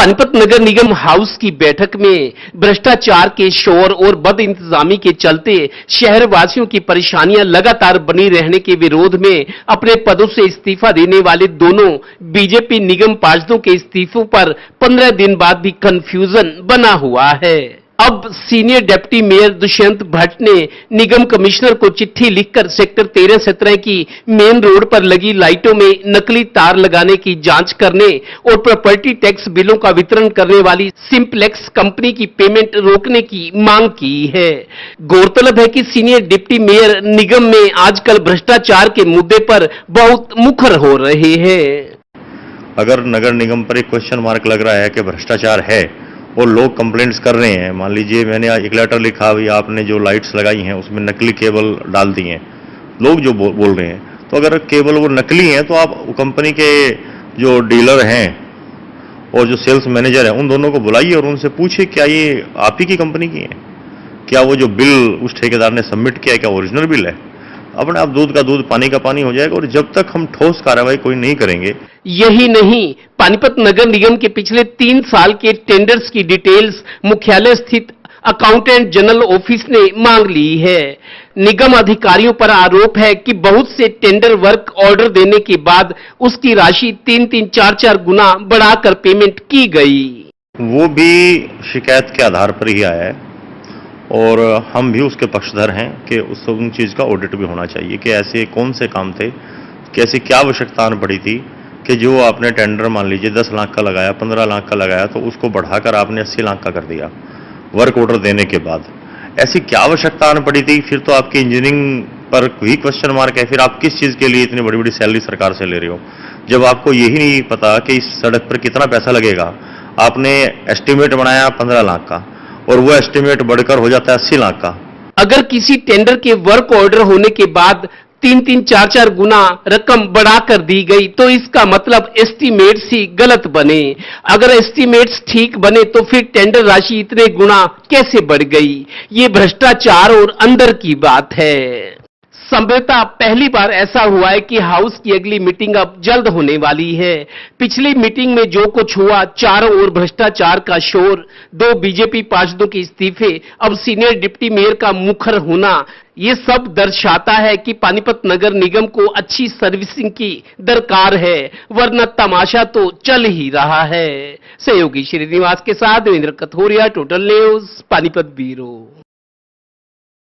पानीपत नगर निगम house की बैठक में भ्रष्टाचार के शोर और बद इंतजामी के चलते शहरवासियों की परेशानियां लगातार बनी रहने के विरोध में अपने पदों से इस्तीफा देने वाले दोनों बीजेपी निगम पार्षदों के इस्तीफों पर 15 दिन बाद भी कंफ्यूजन बना हुआ है। अब senior deputy mayor Dushyant Bhatt ने निगम कमिश्नर को चिट्ठी लिखकर सेक्टर 13-17 की मेन रोड पर लगी लाइटों में नकली तार लगाने की जांच करने और प्रॉपर्टी टैक्स बिलों का वितरण करने वाली सिंप्लेक्स कंपनी की पेमेंट रोकने की मांग की है। गौरतलब है कि सीनियर डिप्टी मेयर निगम में आजकल भ्रष्टाचार के मुद्दे पर बहुत मुखर हो रहे हैं। अगर नगर निगम पर एक क्वेश्चन मार्क लग रहा है कि भ्रष्टाचार है और लोग कंप्लेंट्स कर रहे हैं, मान लीजिए मैंने एक लेटर लिखा भी आपने जो लाइट्स लगाई हैं उसमें नकली केबल डाल दी हैं, लोग जो बोल रहे हैं, तो अगर केबल वो नकली हैं तो आप कंपनी के जो डीलर हैं और जो सेल्स मैनेजर हैं उन दोनों को बुलाइए और उनसे पूछिए क्या ये आप ही की कंपनी की है, क्या वो जो बिल उस ठेकेदार ने सबमिट किया है क्या ओरिजिनल बिल है। अपने आप दूध का दूध पानी का पानी हो जाएगा और जब तक हम ठोस कार्रवाई कोई नहीं करेंगे। यही नहीं, पानीपत नगर निगम के पिछले 3 साल के टेंडर्स की डिटेल्स मुख्यालय स्थित अकाउंटेंट जनरल ऑफिस ने मांग ली है। निगम अधिकारियों पर आरोप है कि बहुत से टेंडर वर्क ऑर्डर देने के बाद उसकी राशि 3-3, 4-4 गुना बढ़ाकर पेमेंट की गई। वो भी शिकायत के आधार पर ही आया है और हम भी उसके पक्षधर हैं कि उन चीज़ का ऑडिट भी होना चाहिए कि ऐसे कौन से काम थे, कैसे क्या आवश्यकता पड़ी थी कि जो आपने टेंडर मान लीजिए 10 लाख का लगाया, 15 लाख का लगाया तो उसको बढ़ाकर आपने 80 लाख का कर दिया वर्क ऑर्डर देने के बाद। ऐसी क्या आवश्यकता पड़ी थी? फिर तो आपकी इंजीनियरिंग पर भी क्वेश्चन मार्क है। फिर आप किस चीज़ के लिए इतनी बड़ी बड़ी सैलरी सरकार से ले रहे हो जब आपको यही नहीं पता कि इस सड़क पर कितना पैसा लगेगा। आपने एस्टिमेट बनाया 15 लाख का और वो एस्टिमेट बढ़कर हो जाता है 80 लाख का। अगर किसी टेंडर के वर्क ऑर्डर होने के बाद 3-3, 4-4 गुना रकम बढ़ाकर दी गई तो इसका मतलब एस्टीमेट्स ही गलत बने। अगर एस्टीमेट्स ठीक बने तो फिर टेंडर राशि इतने गुना कैसे बढ़ गई? ये भ्रष्टाचार और अंदर की बात है। संभवतः पहली बार ऐसा हुआ है कि हाउस की अगली मीटिंग अब जल्द होने वाली है। पिछली मीटिंग में जो कुछ हुआ, चारों ओर भ्रष्टाचार का शोर, 2 बीजेपी पार्षदों के इस्तीफे, अब सीनियर डिप्टी मेयर का मुखर होना, ये सब दर्शाता है कि पानीपत नगर निगम को अच्छी सर्विसिंग की दरकार है, वरना तमाशा तो चल ही रहा है। सहयोगी श्रीनिवास के साथ Devendra Kathoria, Total News, Panipat bureau.